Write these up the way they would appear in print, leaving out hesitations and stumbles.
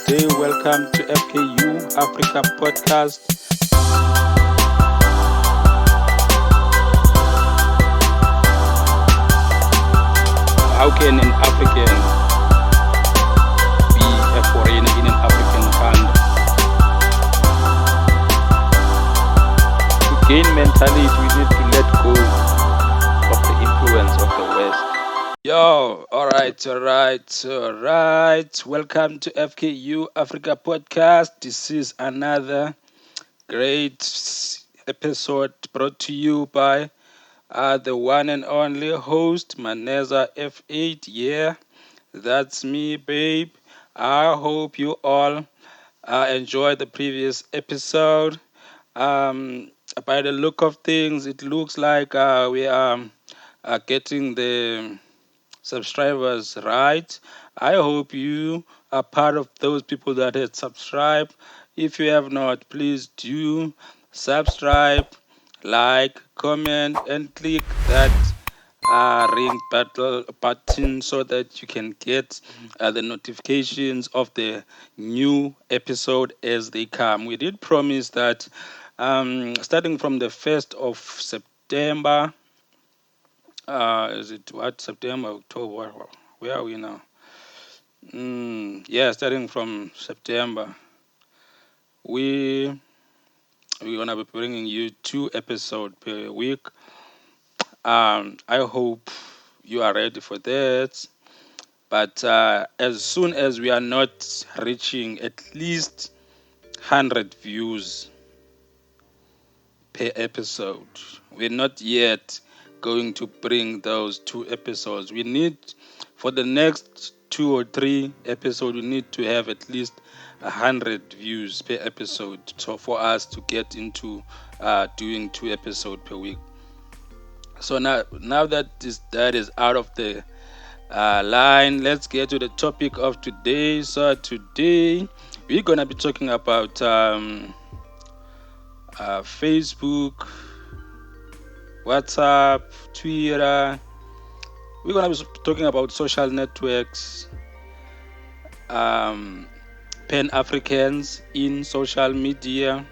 day. Welcome to FKU Africa Podcast. How can an African be a foreigner in an African country? To gain mentality, we need to let go of the influence of the West. Yo, all right. Welcome to FKU Africa Podcast. This is another great episode brought to you by the one and only host, Maneza F8. Yeah, that's me, babe. I hope you all enjoyed the previous episode. Um, by the look of things, it looks like we are getting the subscribers right. I hope you are part of those people that had subscribed. If you have not, please do subscribe, like, comment, and click that ring button so that you can get the notifications of the new episode as they come. We did promise that starting from the 1st of September, is it what, September, October? Where are we now? Yeah, starting from September, we we're gonna be bringing you 2 episodes per week. I hope you are ready for that. But as soon as we are not reaching at least 100 views per episode, we're not yet going to bring those 2 episodes. We need, for the next 2 or 3 episodes, we need to have at least 100 views per episode, so for us to get into doing 2 episodes per week. So now that is out of the line, let's get to the topic of today. So today we're gonna be talking about Facebook, WhatsApp, Twitter. We're gonna be talking about social networks, Pan Africans in social media.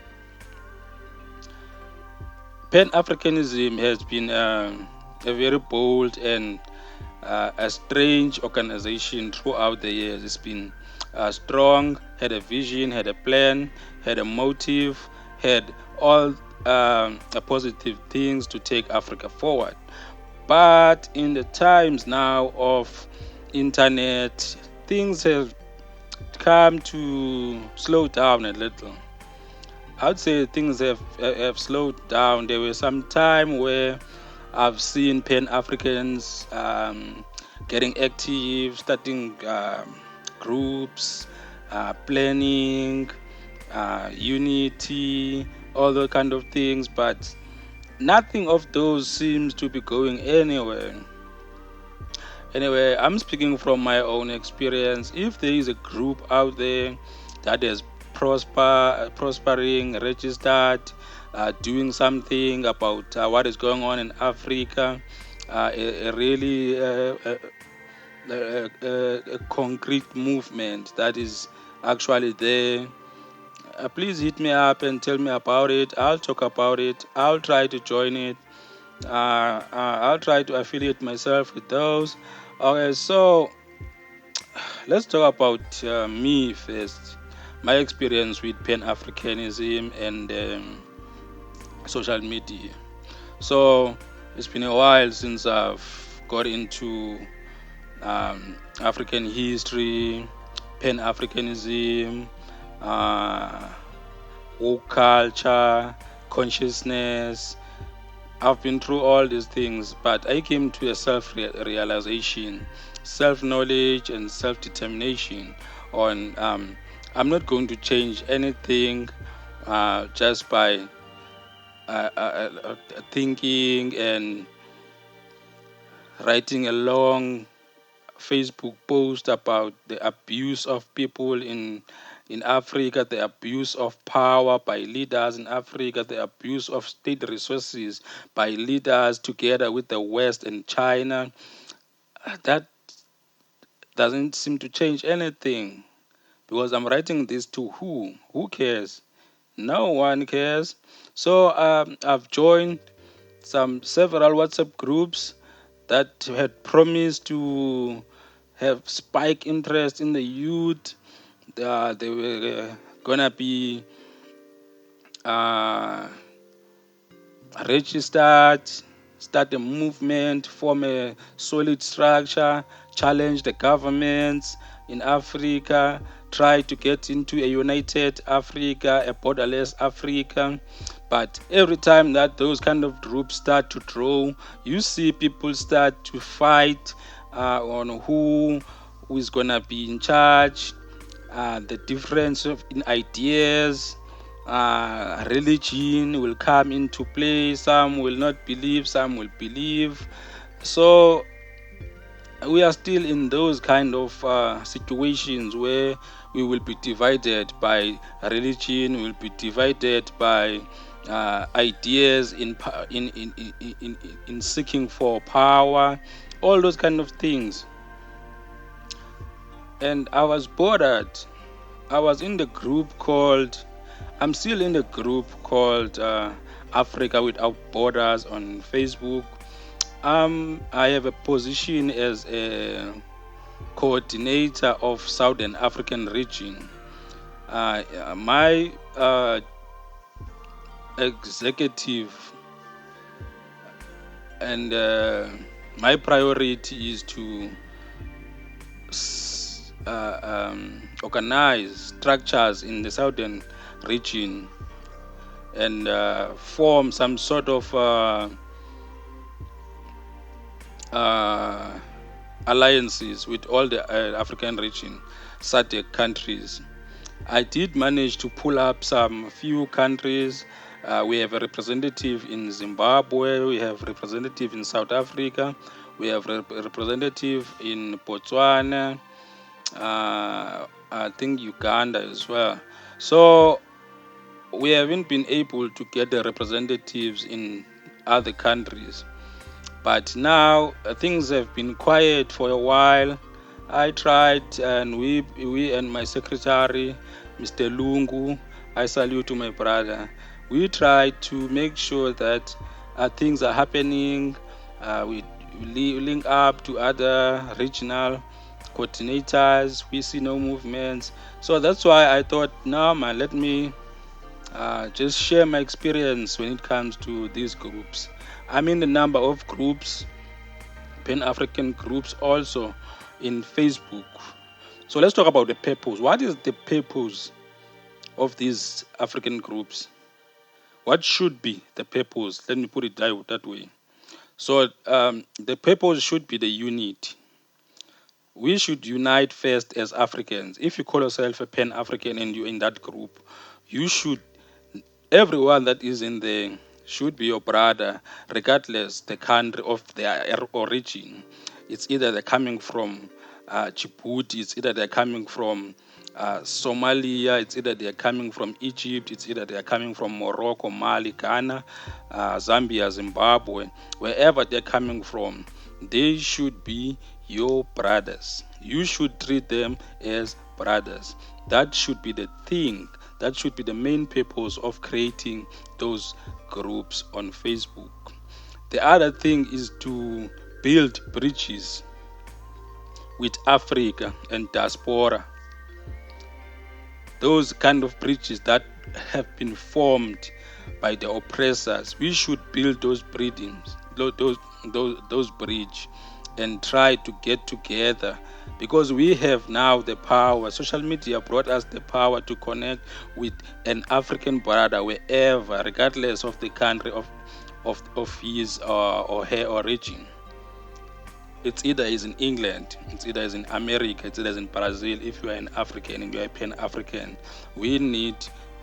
Pan Africanism has been a very bold and a strange organization throughout the years. It's been strong, had a vision, had a plan, had a motive, had all positive things to take Africa forward. But in the times now of internet, things have come to slow down a little. I'd say things have slowed down. There was some time where I've seen Pan Africans getting active, starting groups, planning, unity, all those kind of things, but nothing of those seems to be going anywhere. Anyway, I'm speaking from my own experience. If there is a group out there that is prospering, registered, doing something about what is going on in Africa, a really a concrete movement that is actually there, please hit me up and tell me about it. I'll talk about it. I'll try to join it. I'll try to affiliate myself with those. Okay, so let's talk about me first. My experience with Pan Africanism and social media. So it's been a while since I've got into African history, Pan Africanism, woke culture, consciousness. I've been through all these things, but I came to a self-realization, self-knowledge, and self-determination on I'm not going to change anything just by thinking and writing a long Facebook post about the abuse of people in Africa, the abuse of power by leaders in Africa, the abuse of state resources by leaders together with the West and China. That doesn't seem to change anything. because I'm writing this to who? Who cares? No one cares. So I've joined several WhatsApp groups that had promised to have spike interest in the youth. They were gonna be uh, registered, start a movement, form a solid structure, challenge the governments in Africa, try to get into a united Africa, a borderless Africa. But every time that those kind of groups start to draw, you see people start to fight on who is gonna be in charge, the difference in ideas, religion will come into play. Some will not believe, some will believe. So we are still in those kind of situations where we will be divided by religion, we will be divided by ideas in seeking for power, all those kind of things. And I was bothered. I was in the group called, I'm still in the group called Africa Without Borders on Facebook. I have a position as a coordinator of Southern African region. My executive and my priority is to organize structures in the Southern region and form some sort of alliances with all the African region, SADC countries. I did manage to pull up some few countries. We have a representative in Zimbabwe, we have a representative in South Africa, we have a representative in Botswana, I think Uganda as well. So we haven't been able to get the representatives in other countries. But now things have been quiet for a while. I tried, and we and my secretary, Mr. Lungu, I salute to my brother. We tried to make sure that things are happening. We link up to other regional coordinators. We see no movements. So that's why I thought, now man, let me just share my experience when it comes to these groups. I'm in a number of groups, Pan-African groups also in Facebook. So let's talk about the purpose. What is the purpose of these African groups? What should be the purpose? Let me put it that way. So the purpose should be the unity. We should unite first as Africans. If you call yourself a Pan-African and you're in that group, you should, everyone that is in there should be your brother, regardless the country of their origin. It's either they're coming from Djibouti, it's either they're coming from Somalia, it's either they're coming from Egypt, it's either they're coming from Morocco, Mali, Ghana, Zambia, Zimbabwe, wherever they're coming from, they should be your brothers. You should treat them as brothers. That should be the thing. That should be the main purpose of creating those groups on Facebook. The other thing is to build bridges with Africa and diaspora. Those kind of bridges that have been formed by the oppressors, we should build those bridges, those bridge, and try to get together, because we have now the power. Social media brought us the power to connect with an African brother wherever, regardless of the country of his or her origin. It's either is in England, it's either is in America, it's either is in Brazil. If you are an African and you are a Pan-African, we need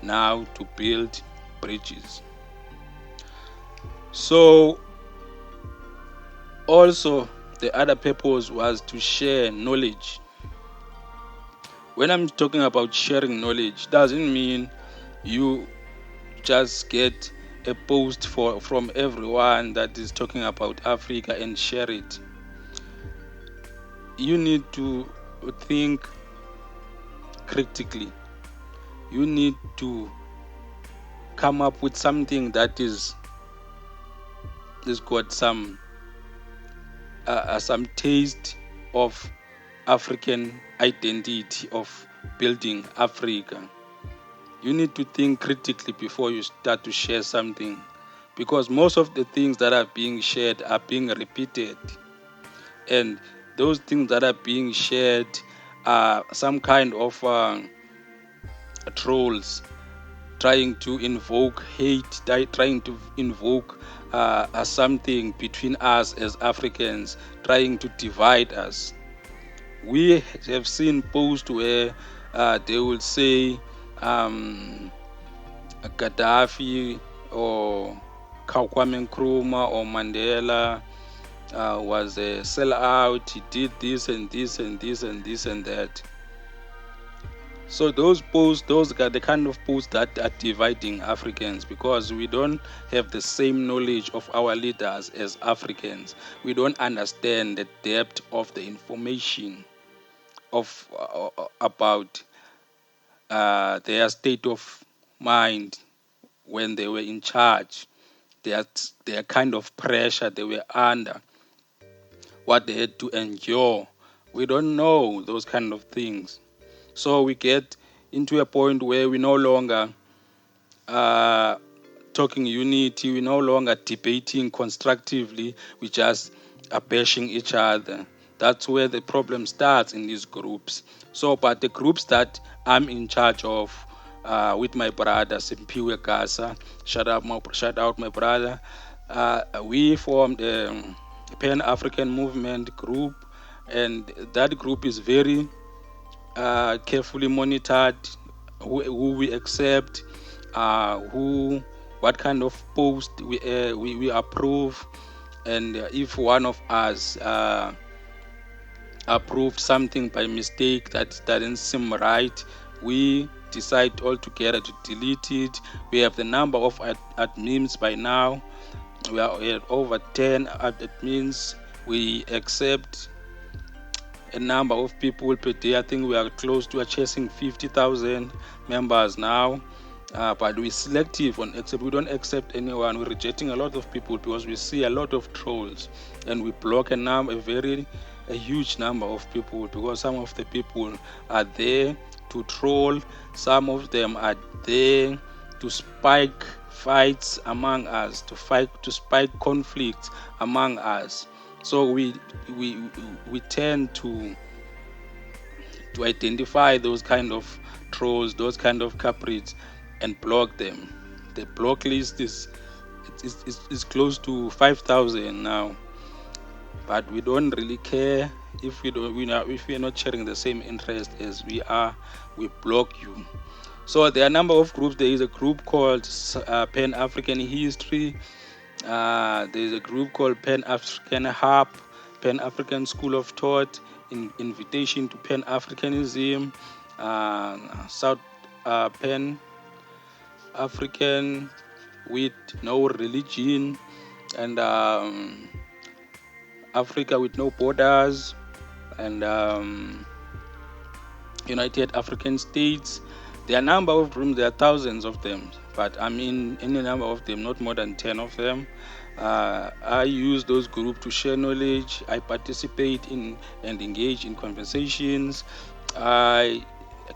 now to build bridges. So also the other purpose was to share knowledge. When I'm talking about sharing knowledge, doesn't mean you just get a post from everyone that is talking about Africa and share it. You need to think critically. You need to come up with something that is got some taste of African identity, of building Africa. You need to think critically before you start to share something, because most of the things that are being shared are being repeated, and those things that are being shared are some kind of trolls trying to invoke hate, trying to invoke something between us as Africans, trying to divide us. We have seen posts where they will say Gaddafi or Kwame Nkrumah or Mandela was a sellout. He did this and this and this and this and that. So those posts, those are the kind of posts that are dividing Africans, because we don't have the same knowledge of our leaders as Africans. We don't understand the depth of the information of about their state of mind when they were in charge, their kind of pressure they were under, what they had to endure. We don't know those kind of things. So we get into a point where we no longer uh, talking unity, we no longer debating constructively, we just are bashing each other. That's where the problem starts in these groups. So, but the groups that I'm in charge of, with my brother Simpiwe Gasa, shout out my brother. We formed a Pan African Movement group, and that group is very carefully monitored, who we accept, what kind of post we approve, and if one of us approved something by mistake that doesn't seem right, we decide altogether to delete it. We have the number of admins by now. We are at over 10 admins. We accept a number of people per day. I think we are close to chasing 50,000 members now. But we're selective on accept. We don't accept anyone. We're rejecting a lot of people because we see a lot of trolls, and we block a huge number of people, because some of the people are there to troll. Some of them are there to spike fights among us, to spike conflicts among us. So we tend to identify those kind of trolls, those kind of culprits, and block them. The block list is close to 5,000 now, but we don't really care if if we are not sharing the same interest as we are. We block you. So there are a number of groups. There is a group called Pan African History. There is a group called Pan African Hub, Pan African School of Thought, Invitation to Pan Africanism, South Pan African with no religion, and Africa with no borders, and United African States. There are a number of rooms, there are thousands of them, but I'm in any number of them, not more than 10 of them. I use those groups to share knowledge. I participate in and engage in conversations. I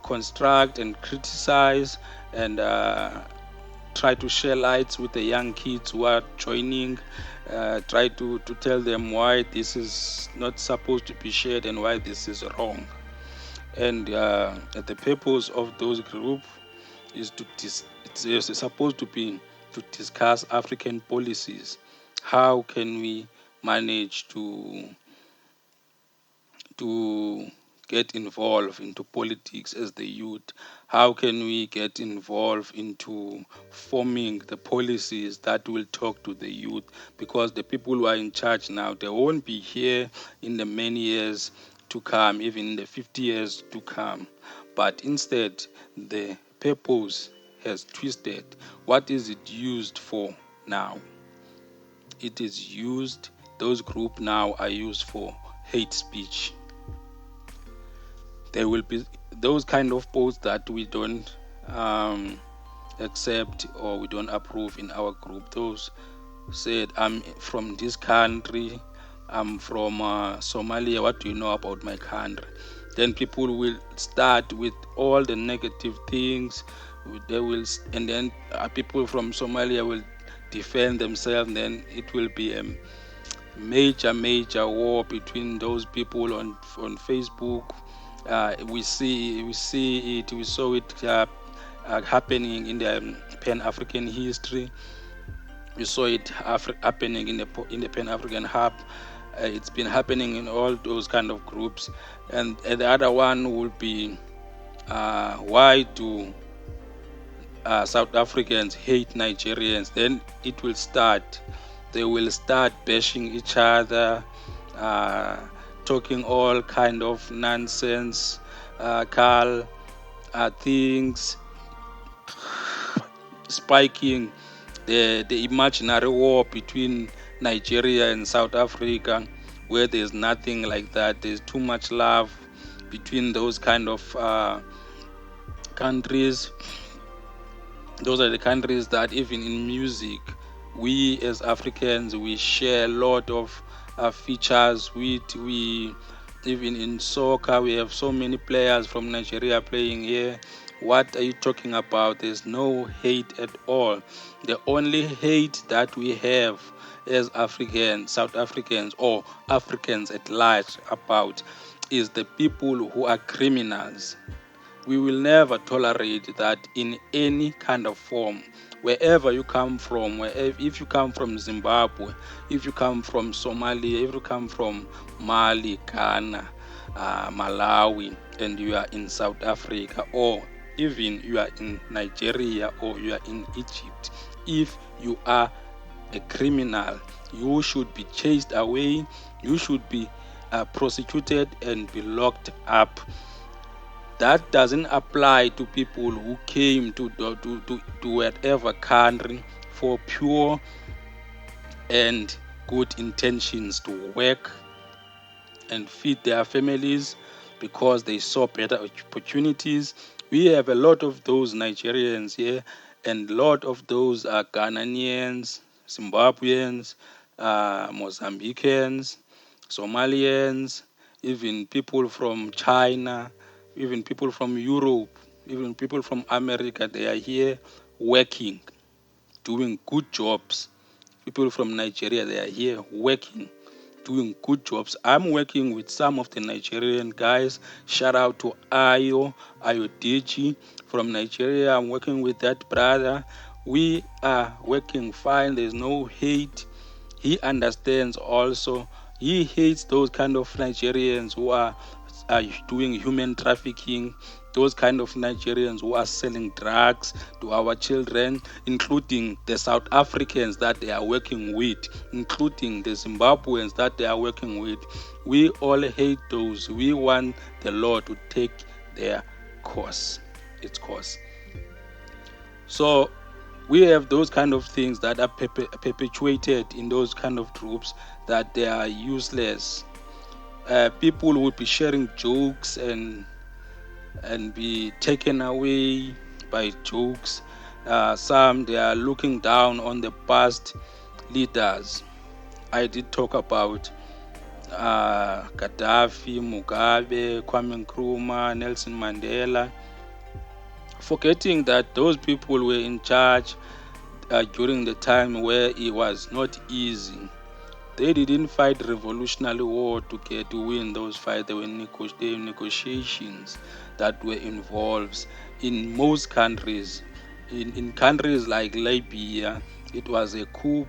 construct and criticize, and try to share lights with the young kids who are joining, try to tell them why this is not supposed to be shared and why this is wrong. And the purpose of those groups is it's supposed to be to discuss African policies. How can we manage to get involved into politics as the youth? How can we get involved into forming the policies that will talk to the youth? Because the people who are in charge now, they won't be here in the many years to come, even in the 50 years to come. But instead, the purpose has twisted. What is it used for now? It is used, those groups now are used for hate speech. They will be those kind of posts that we don't um, accept or we don't approve in our group. Those said, I'm from this country, I'm from Somalia, what do you know about my country? Then people will start with all the negative things. They will, and then people from Somalia will defend themselves. Then it will be a major war between those people on Facebook. We saw it happening in the Pan African history. We saw it happening in the Pan African Hub. It's been happening in all those kind of groups, and the other one would be why do South Africans hate Nigerians? Then it will start. They will start bashing each other, uh, talking all kind of nonsense, Carl, things, spiking the imaginary war between Nigeria and South Africa, where there's nothing like that. There's too much love between those kind of countries. Those are the countries that even in music, we as Africans, we share a lot of features with. We even in soccer, we have so many players from Nigeria playing here. What are you talking about? There's no hate at all. The only hate that we have as Africans, South Africans, or Africans at large about is the people who are criminals. We will never tolerate that in any kind of form. Wherever you come from, if you come from Zimbabwe, if you come from Somalia, if you come from Mali, Ghana, Malawi, and you are in South Africa, or even you are in Nigeria or you are in Egypt, if you are a criminal, you should be chased away, you should be prosecuted and be locked up. That doesn't apply to people who came to whatever country for pure and good intentions to work and feed their families because they saw better opportunities. We have a lot of those Nigerians here and a lot of those Ghanaians, Zimbabweans, Mozambicans, Somalians, even people from China, even people from Europe, even people from America. They are here working, doing good jobs. People from Nigeria, they are here working, doing good jobs. I'm working with some of the Nigerian guys. Shout out to Ayodeji from Nigeria. I'm working with that brother. We are working fine. There's no hate. He understands also. He hates those kind of Nigerians who are doing human trafficking, those kind of Nigerians who are selling drugs to our children, including the South Africans that they are working with, including the Zimbabweans that they are working with. We all hate those. We want the law to take their course, its course. So we have those kind of things that are perpetuated in those kind of groups that they are useless. People would be sharing jokes and be taken away by jokes. Some they are looking down on the past leaders. I did talk about Gaddafi, Mugabe, Kwame Nkrumah, Nelson Mandela, forgetting that those people were in charge during the time where it was not easy. They didn't fight revolutionary war to win those fights. There were negotiations that were involved in most countries. In countries like Libya, it was a coup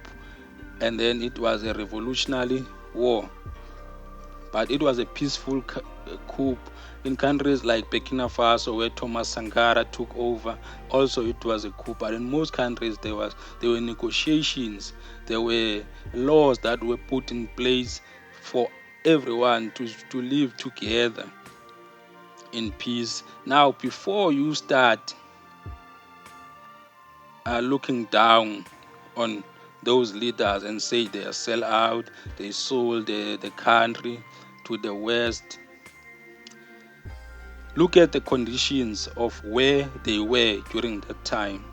and then it was a revolutionary war. But it was a peaceful coup. In countries like Burkina Faso, where Thomas Sankara took over, also it was a coup. But in most countries, there were negotiations. There were laws that were put in place for everyone to live together in peace. Now, before you start looking down on those leaders and say they are sell out, they sold the country to the West, Look at the conditions of where they were during that time.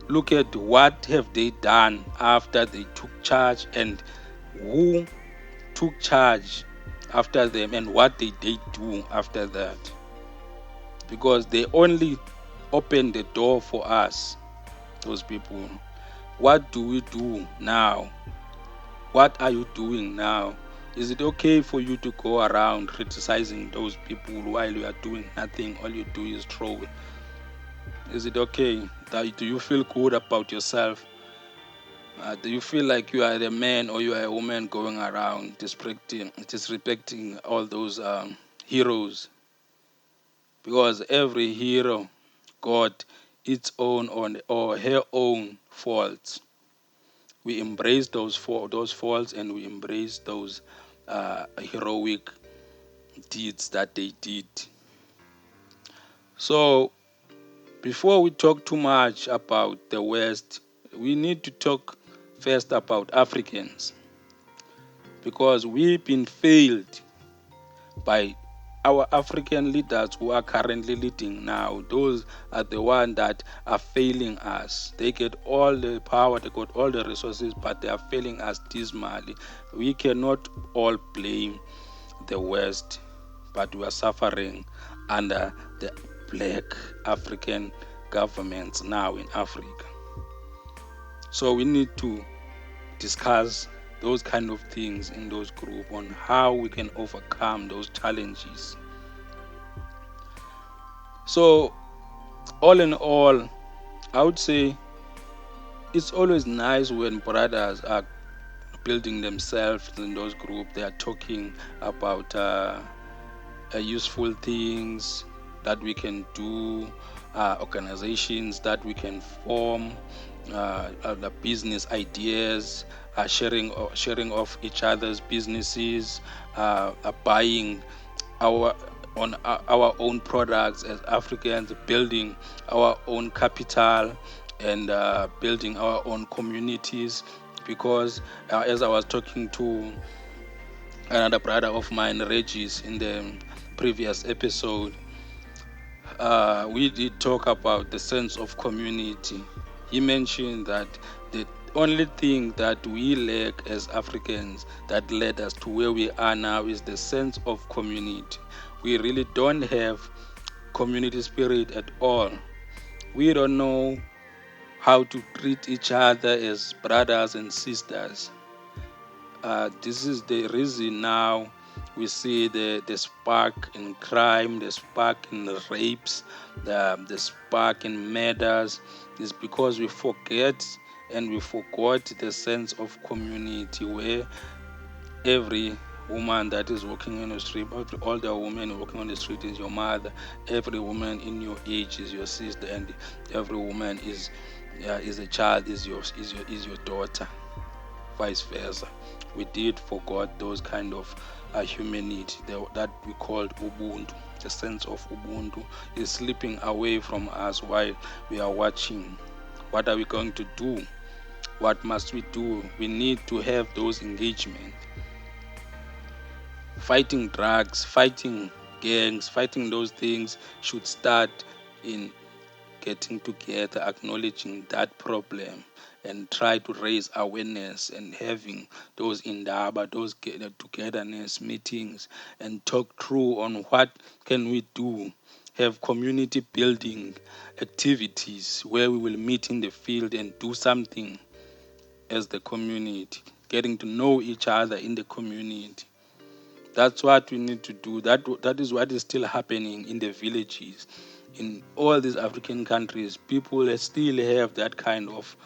Look at what have they done after they took charge, and who took charge after them, and what did they do after that. Because they only opened the door for us, those people. What do we do now? What are you doing now? Is it okay for you to go around criticizing those people while you are doing nothing? All you do is troll. Is it okay? Do you feel good about yourself? Do you feel like you are a man or you are a woman going around disrespecting all those heroes? Because every hero got its own or her own faults. We embrace those faults, and we embrace those heroic deeds that they did. So before we talk too much about the West, we need to talk first about Africans, because we've been failed by our African leaders who are currently leading now. Those are the ones that are failing us. They get all the power, they got all the resources, but they are failing us dismally. We cannot all blame the West, but we are suffering under the black African governments now in Africa. So we need to discuss those kind of things in those groups on how we can overcome those challenges. So all in all, I would say it's always nice when brothers are building themselves in those groups. They are talking about useful things that we can do, organizations that we can form, the business ideas, sharing of each other's businesses, buying our our own products as Africans, building our own capital, and building our own communities. Because as I was talking to another brother of mine, Regis, in the previous episode, we did talk about the sense of community. He mentioned that the only thing that we lack as Africans that led us to where we are now is the sense of community. We really don't have community spirit at all. We don't know how to treat each other as brothers and sisters. This is the reason now we see the spark in crime, the spark in rapes, the spark in murders. Is because we forget and we forgot the sense of community, where every woman that is walking on the street, every older woman walking on the street is your mother, every woman in your age is your sister, and every woman is a child, is your daughter, vice versa. We did forgot those kind of humanity that we called Ubuntu. The sense of Ubuntu is slipping away from us while we are watching. What are we going to do? What must we do? We need to have those engagement. Fighting drugs, fighting gangs, fighting those things should start in getting together, acknowledging that problem, and try to raise awareness, and having those indaba, those togetherness meetings, and talk through on what can we do. Have community building activities where we will meet in the field and do something as the community, getting to know each other in the community. That's what we need to do. That is what is still happening in the villages. In all these African countries, people still have that kind of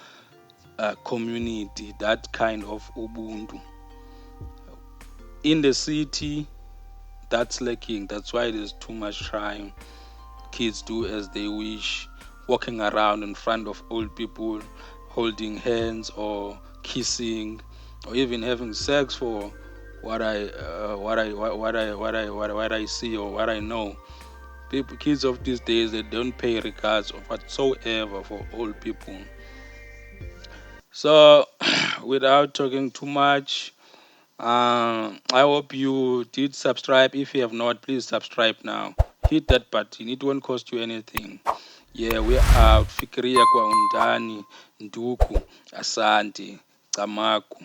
community, that kind of Ubuntu. In the city, that's lacking. That's why there's too much crime. Kids do as they wish, walking around in front of old people, holding hands or kissing, or even having sex for what I see or what I know. People, kids of these days, they don't pay regards of whatsoever for old people. So, without talking too much, I hope you did subscribe. If you have not, please subscribe now hit that button. It won't cost you anything. Yeah, we are. Fikiria kwa undani, nduku, asante, Tsamaku.